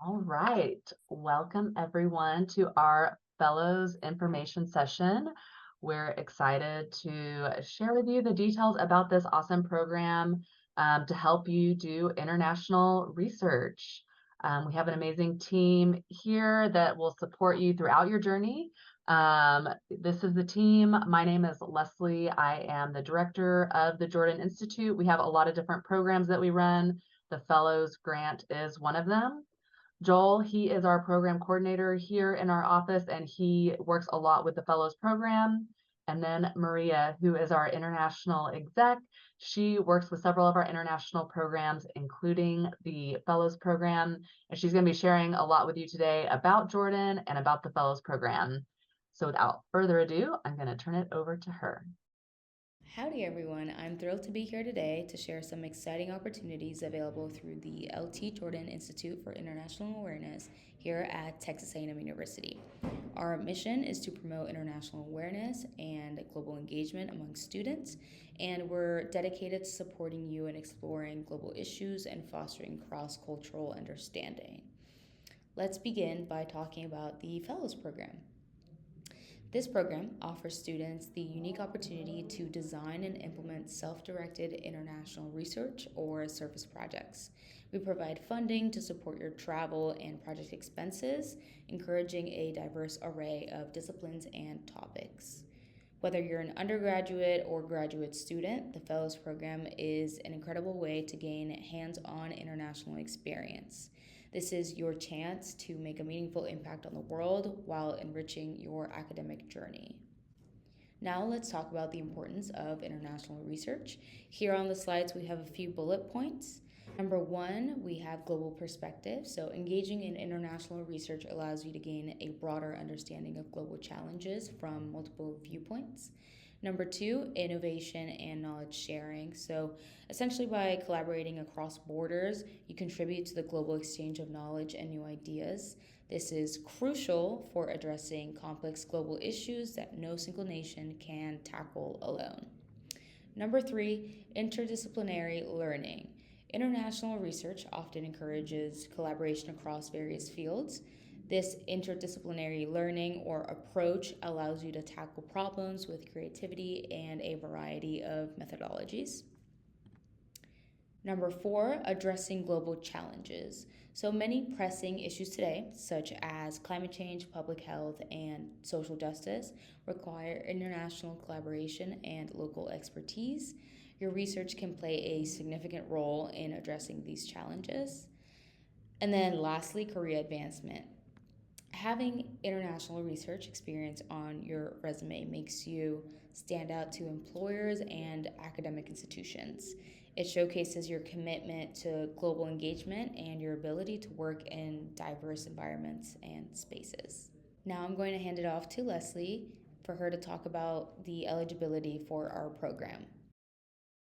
All right. Welcome everyone to our Fellows Information session. We're excited to share with you the details about this awesome program to help you do international research. We have an amazing team here that will support you throughout your journey. This is the team. My name is Leslie. I am the director of the Jordan Institute. We have a lot of different programs that we run. The Fellows Grant is one of them. Joel, he is our program coordinator here in our office, and he works a lot with the Fellows program. And then Maria, who is our international exec, she works with several of our international programs, including the Fellows program. And she's going to be sharing a lot with you today about Jordan and about the Fellows program. So without further ado, I'm going to turn it over to her. Howdy, everyone. I'm thrilled to be here today to share some exciting opportunities available through the LT Jordan Institute for International Awareness here at Texas A&M University. Our mission is to promote international awareness and global engagement among students, and we're dedicated to supporting you in exploring global issues and fostering cross-cultural understanding. Let's begin by talking about the Fellows Program. This program offers students the unique opportunity to design and implement self directed international research or service projects. We provide funding to support your travel and project expenses, encouraging a diverse array of disciplines and topics. Whether you're an undergraduate or graduate student, the Fellows Program is an incredible way to gain hands on international experience. This is your chance to make a meaningful impact on the world while enriching your academic journey. Now, let's talk about the importance of international research. Here on the slides, we have a few bullet points. Number one, we have global perspective. So, engaging in international research allows you to gain a broader understanding of global challenges from multiple viewpoints. Number two, innovation and knowledge sharing. So, essentially, by collaborating across borders, you contribute to the global exchange of knowledge and new ideas. This is crucial for addressing complex global issues that no single nation can tackle alone. Number three, interdisciplinary learning. International research often encourages collaboration across various fields. This interdisciplinary learning or approach allows you to tackle problems with creativity and a variety of methodologies. Number four, addressing global challenges. So many pressing issues today, such as climate change, public health, and social justice, require international collaboration and local expertise. Your research can play a significant role in addressing these challenges. And then lastly, career advancement. Having international research experience on your resume makes you stand out to employers and academic institutions. It showcases your commitment to global engagement and your ability to work in diverse environments and spaces. Now I'm going to hand it off to Leslie for her to talk about the eligibility for our program.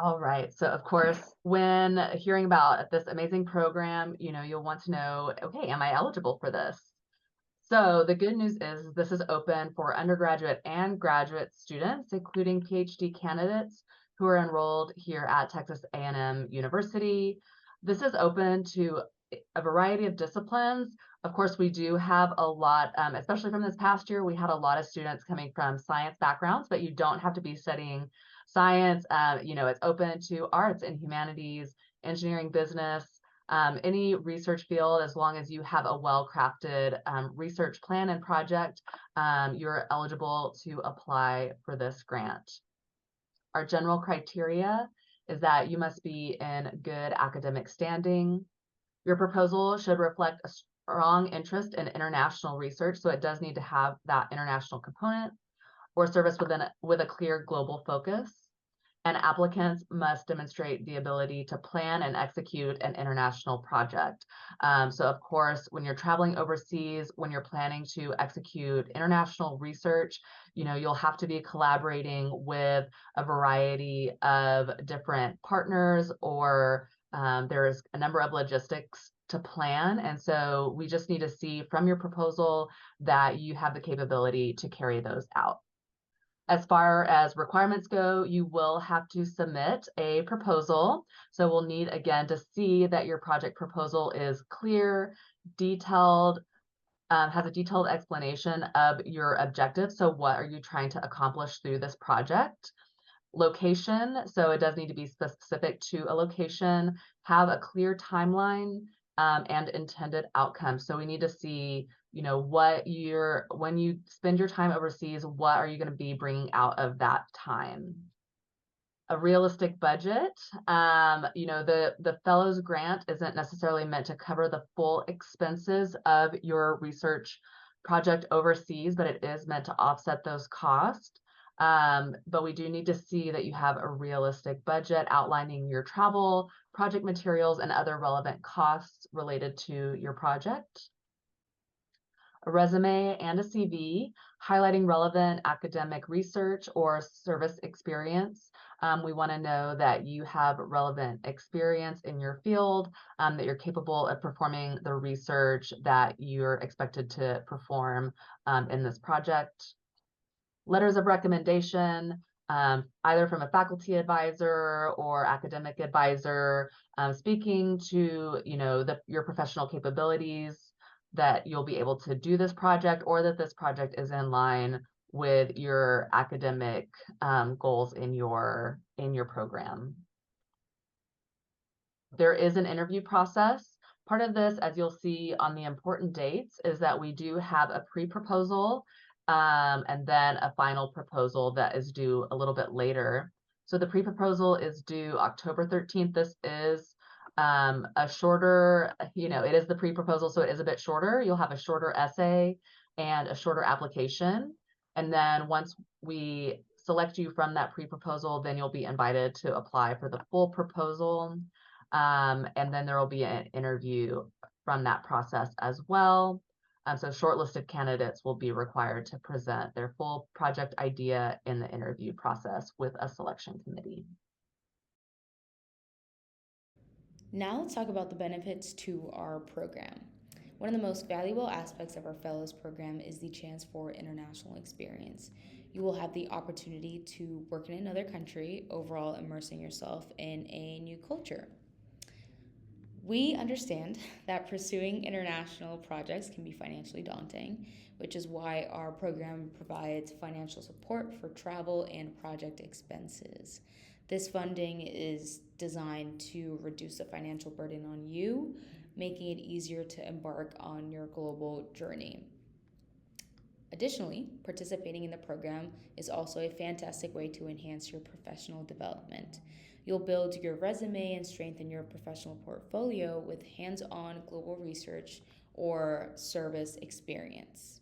All right. So of course, when hearing about this amazing program, you'll want to know, okay, am I eligible for this? So the good news is this is open for undergraduate and graduate students, including PhD candidates who are enrolled here at Texas A&M University. This is open to a variety of disciplines. Of course, we do have a lot, especially from this past year, we had a lot of students coming from science backgrounds, but you don't have to be studying science. It's open to arts and humanities, engineering, business, any research field. As long as you have a well-crafted research plan and project, you're eligible to apply for this grant. Our general criteria is that you must be in good academic standing. Your proposal should reflect a strong interest in international research, so it does need to have that international component, or service with a clear global focus. And applicants must demonstrate the ability to plan and execute an international project. So of course, when you're traveling overseas, when you're planning to execute international research, you'll have to be collaborating with a variety of different partners, or there's a number of logistics to plan. And so we just need to see from your proposal that you have the capability to carry those out. As far as requirements go, you will have to submit a proposal. So we'll need, again, to see that your project proposal is clear, detailed, has a detailed explanation of your objectives. So what are you trying to accomplish through this project? Location, so it does need to be specific to a location, have a clear timeline, and intended outcome. So we need to see, when you spend your time overseas, what are you going to be bringing out of that time? A realistic budget. The fellows grant isn't necessarily meant to cover the full expenses of your research project overseas, but it is meant to offset those costs. But we do need to see that you have a realistic budget outlining your travel, project materials, and other relevant costs related to your project. A resume and a CV highlighting relevant academic research or service experience. We want to know that you have relevant experience in your field, that you're capable of performing the research that you're expected to perform in this project. Letters of recommendation, either from a faculty advisor or academic advisor, speaking to your professional capabilities, that you'll be able to do this project, or that this project is in line with your academic goals in your program. There is an interview process. Part of this, as you'll see on the important dates, is that we do have a pre-proposal and then a final proposal that is due a little bit later. So the pre-proposal is due October 13th. This is a shorter, it is the pre-proposal, so it is a bit shorter. You'll have a shorter essay and a shorter application. And then once we select you from that pre-proposal, then you'll be invited to apply for the full proposal. And then there will be an interview from that process as well. So shortlisted candidates will be required to present their full project idea in the interview process with a selection committee. Now let's talk about the benefits to our program. One of the most valuable aspects of our fellows program is the chance for international experience. You will have the opportunity to work in another country, overall immersing yourself in a new culture. We understand that pursuing international projects can be financially daunting, which is why our program provides financial support for travel and project expenses. This funding is designed to reduce the financial burden on you, making it easier to embark on your global journey. Additionally, participating in the program is also a fantastic way to enhance your professional development. You'll build your resume and strengthen your professional portfolio with hands on global research or service experience.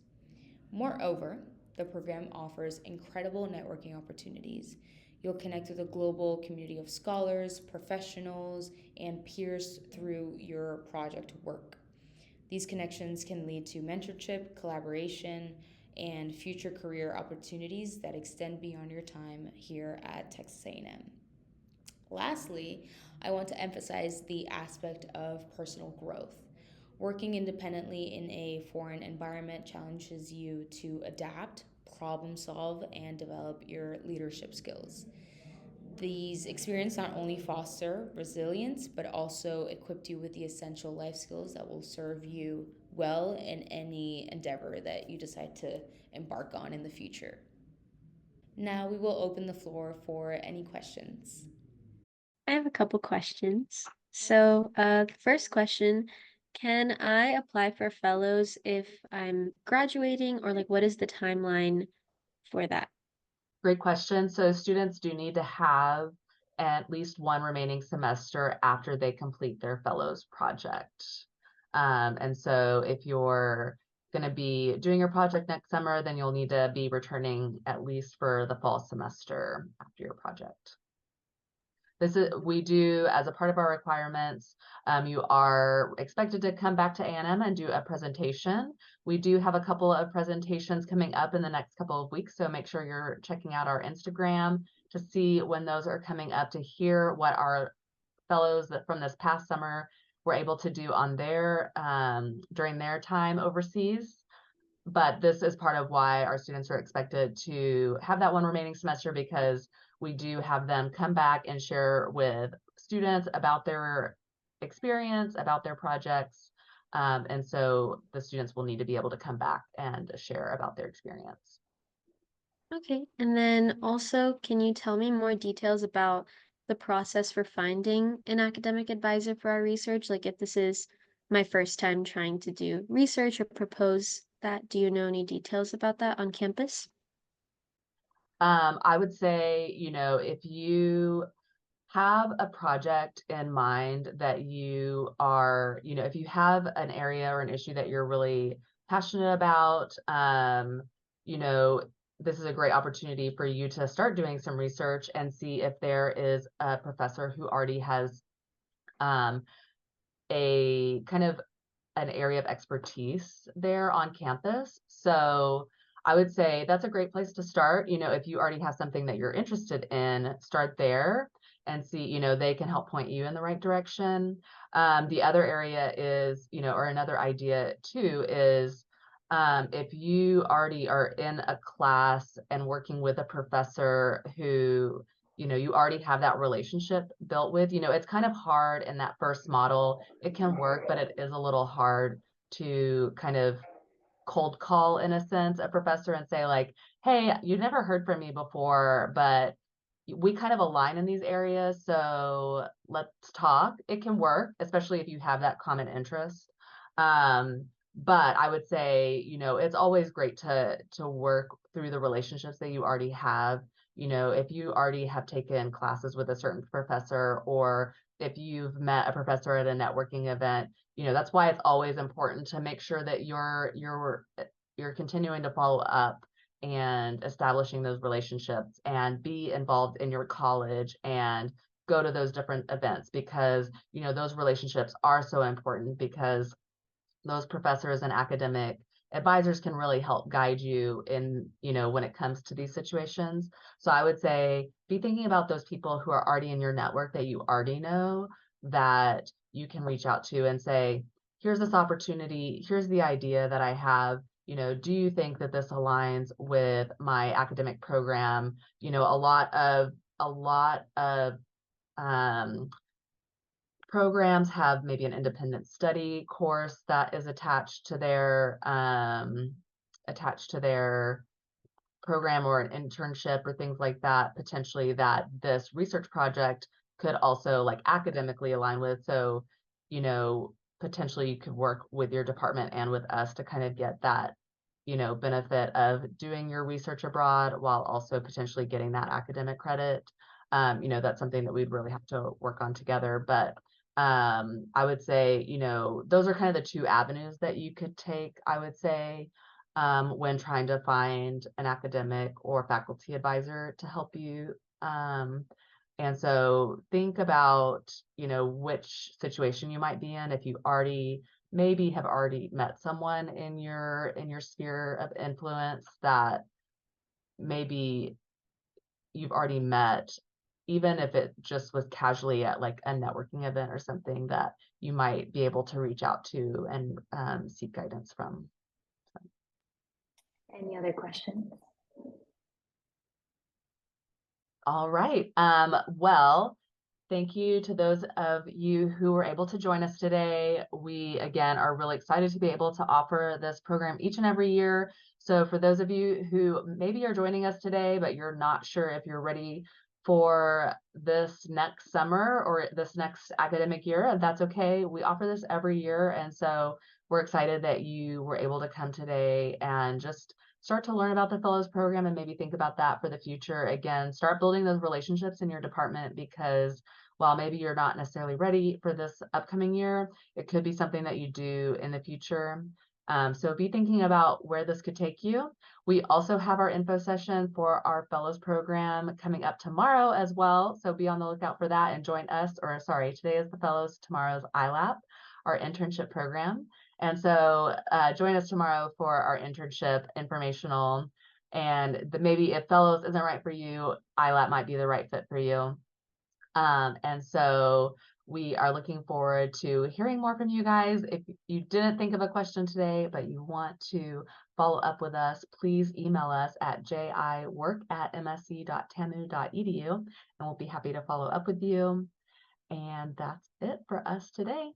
Moreover, the program offers incredible networking opportunities. You'll connect with a global community of scholars, professionals, and peers through your project work. These connections can lead to mentorship, collaboration, and future career opportunities that extend beyond your time here at Texas A&M. Lastly, I want to emphasize the aspect of personal growth. Working independently in a foreign environment challenges you to adapt, problem solve, and develop your leadership skills. These experiences not only foster resilience, but also equip you with the essential life skills that will serve you well in any endeavor that you decide to embark on in the future. Now we will open the floor for any questions. I have a couple questions. So, the first question, can I apply for fellows if I'm graduating, or like what is the timeline for that? Great question. So students do need to have at least one remaining semester after they complete their fellows project. And so if you're going to be doing your project next summer, then you'll need to be returning at least for the fall semester after your project. We do, as a part of our requirements, you are expected to come back to A&M and do a presentation. We do have a couple of presentations coming up in the next couple of weeks, so make sure you're checking out our Instagram to see when those are coming up, to hear what our fellows that from this past summer were able to do on their during their time overseas. but this is part of why our students are expected to have that one remaining semester, because we do have them come back and share with students about their experience, about their projects. And so the students will need to be able to come back and share about their experience. Okay. And then also, can you tell me more details about the process for finding an academic advisor for our research? Like if this is my first time trying to do research or propose that, do you know any details about that on campus? I would say, if you have a project in mind that you are, if you have an area or an issue that you're really passionate about, you know, this is a great opportunity for you to start doing some research and see if there is a professor who already has um, a kind of an area of expertise there on campus. So I would say that's a great place to start. If you already have something that you're interested in, start there and see, they can help point you in the right direction. The other area is, or another idea too is if you already are in a class and working with a professor who you already have that relationship built with, it's kind of hard in that first model. It can work, but it is a little hard to kind of cold call, in a sense, a professor and say like, hey, you never heard from me before, but we kind of align in these areas, so let's talk. It can work, especially if you have that common interest. But I would say, it's always great to work through the relationships that you already have. If you already have taken classes with a certain professor, or if you've met a professor at a networking event, that's why it's always important to make sure that you're continuing to follow up and establishing those relationships and be involved in your college and go to those different events, because those relationships are so important, because those professors and academic advisors can really help guide you in, when it comes to these situations. So I would say be thinking about those people who are already in your network that you already know, that you can reach out to and say, here's this opportunity, here's the idea that I have. Do you think that this aligns with my academic program? A lot of um, programs have maybe an independent study course that is attached to their program, or an internship or things like that, potentially, that this research project could also like academically align with. So, you know, potentially you could work with your department and with us to kind of get that, benefit of doing your research abroad while also potentially getting that academic credit. That's something that we'd really have to work on together. But I would say, those are kind of the two avenues that you could take, I would say, when trying to find an academic or faculty advisor to help you. And so think about, which situation you might be in. If you maybe have already met someone in your sphere of influence that maybe you've already met, even if it just was casually at like a networking event or something, that you might be able to reach out to and seek guidance from. Any other questions? All right. Well, thank you to those of you who were able to join us today. We, again, are really excited to be able to offer this program each and every year. So for those of you who maybe are joining us today, but you're not sure if you're ready for this next summer or this next academic year, that's okay. We offer this every year. And so we're excited that you were able to come today and just start to learn about the fellows program and maybe think about that for the future. Again, start building those relationships in your department, because while maybe you're not necessarily ready for this upcoming year, it could be something that you do in the future. So be thinking about where this could take you. We also have our info session for our fellows program coming up tomorrow as well. So be on the lookout for that and join us, or sorry, today is the fellows, tomorrow's ILAP, our internship program. And so join us tomorrow for our internship informational. And maybe if fellows isn't right for you, ILAP might be the right fit for you. And so We are looking forward to hearing more from you guys. If you didn't think of a question today, but you want to follow up with us, please email us at jiwork@msc.tamu.edu, and we'll be happy to follow up with you. And that's it for us today.